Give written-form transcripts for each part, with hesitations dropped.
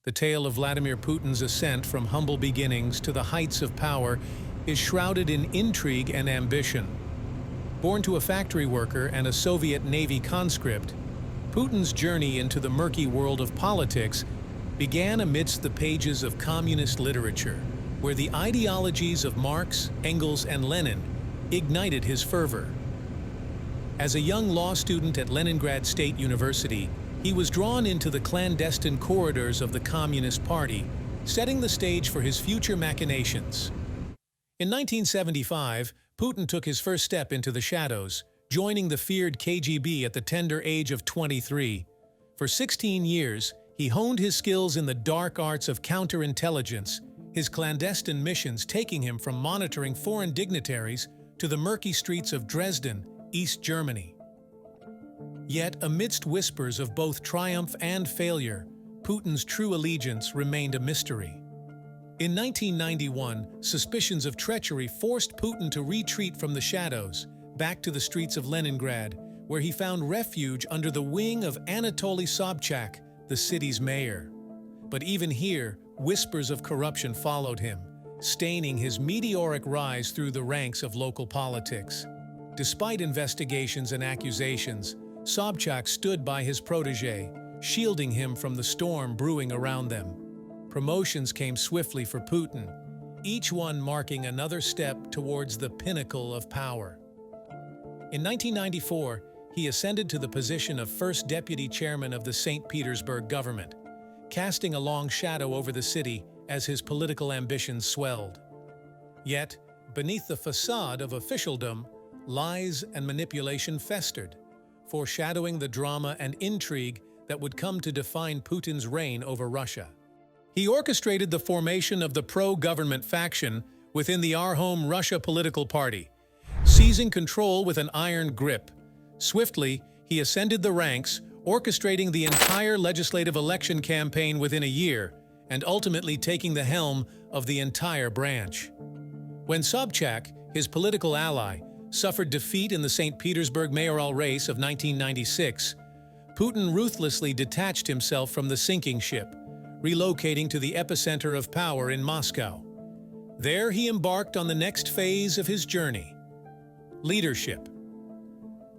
The tale of Vladimir Putin's ascent from humble beginnings to the heights of power is shrouded in intrigue and ambition. Born to a factory worker and a Soviet Navy conscript, Putin's journey into the murky world of politics began amidst the pages of communist literature, where the ideologies of Marx, Engels, and Lenin ignited his fervor. As a young law student at Leningrad State University, he was drawn into the clandestine corridors of the Communist Party, setting the stage for his future machinations. In 1975, Putin took his first step into the shadows, joining the feared KGB at the tender age of 23. For 16 years, he honed his skills in the dark arts of counterintelligence, his clandestine missions taking him from monitoring foreign dignitaries to the murky streets of Dresden, East Germany. Yet, amidst whispers of both triumph and failure, Putin's true allegiance remained a mystery. In 1991, suspicions of treachery forced Putin to retreat from the shadows, back to the streets of Leningrad, where he found refuge under the wing of Anatoly Sobchak, the city's mayor. But even here, whispers of corruption followed him, staining his meteoric rise through the ranks of local politics. Despite investigations and accusations, Sobchak stood by his protege, shielding him from the storm brewing around them. Promotions came swiftly for Putin, each one marking another step towards the pinnacle of power. In 1994, he ascended to the position of first deputy chairman of the St. Petersburg government, casting a long shadow over the city as his political ambitions swelled. Yet, beneath the facade of officialdom, lies and manipulation festered, foreshadowing the drama and intrigue that would come to define Putin's reign over Russia. He orchestrated the formation of the pro-government faction within the Our Home Russia political party, seizing control with an iron grip. Swiftly, he ascended the ranks, orchestrating the entire legislative election campaign within a year, and ultimately taking the helm of the entire branch. When Sobchak, his political ally, suffered defeat in the St. Petersburg mayoral race of 1996, Putin ruthlessly detached himself from the sinking ship, relocating to the epicenter of power in Moscow. There he embarked on the next phase of his journey: leadership.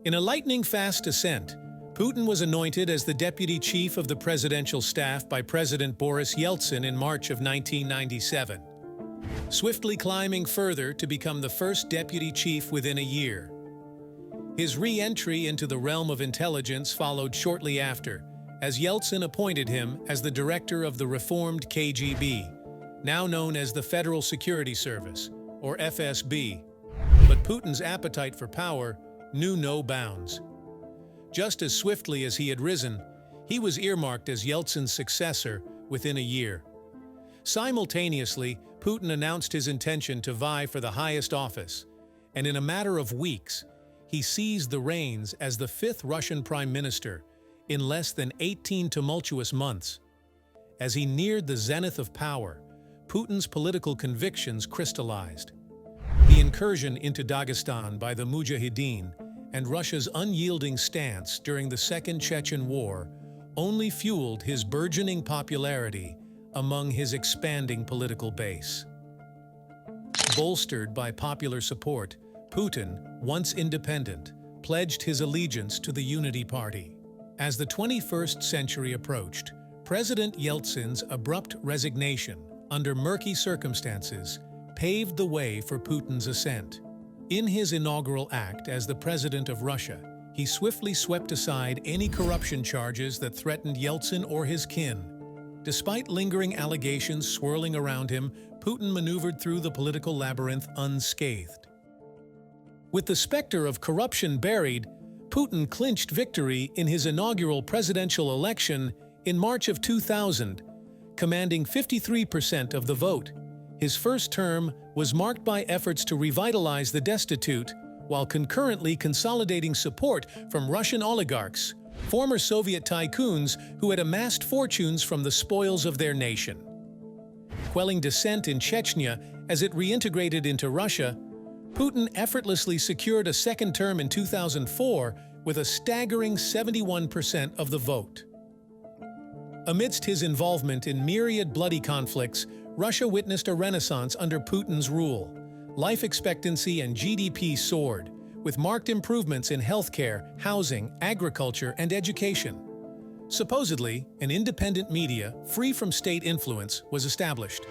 In a lightning-fast ascent, Putin was anointed as the deputy chief of the presidential staff by President Boris Yeltsin in March of 1997, swiftly climbing further to become the first deputy chief within a year. His re-entry into the realm of intelligence followed shortly after, as Yeltsin appointed him as the director of the reformed KGB, now known as the Federal Security Service, or FSB. But Putin's appetite for power knew no bounds. Just as swiftly as he had risen, he was earmarked as Yeltsin's successor within a year. Simultaneously, Putin announced his intention to vie for the highest office, and in a matter of weeks, he seized the reins as the fifth Russian prime minister in less than 18 tumultuous months. As he neared the zenith of power, Putin's political convictions crystallized. The incursion into Dagestan by the Mujahideen and Russia's unyielding stance during the Second Chechen War only fueled his burgeoning popularity among his expanding political base. Bolstered by popular support, Putin, once independent, pledged his allegiance to the Unity Party. As the 21st century approached, President Yeltsin's abrupt resignation under murky circumstances paved the way for Putin's ascent. In his inaugural act as the president of Russia, he swiftly swept aside any corruption charges that threatened Yeltsin or his kin. Despite lingering allegations swirling around him, Putin maneuvered through the political labyrinth unscathed. With the specter of corruption buried, Putin clinched victory in his inaugural presidential election in March of 2000, commanding 53% of the vote. His first term was marked by efforts to revitalize the destitute, while concurrently consolidating support from Russian oligarchs, former Soviet tycoons who had amassed fortunes from the spoils of their nation. Quelling dissent in Chechnya as it reintegrated into Russia, Putin effortlessly secured a second term in 2004 with a staggering 71% of the vote. Amidst his involvement in myriad bloody conflicts, Russia witnessed a renaissance under Putin's rule. Life expectancy and GDP soared, with marked improvements in healthcare, housing, agriculture, and education. Supposedly, an independent media, free from state influence, was established.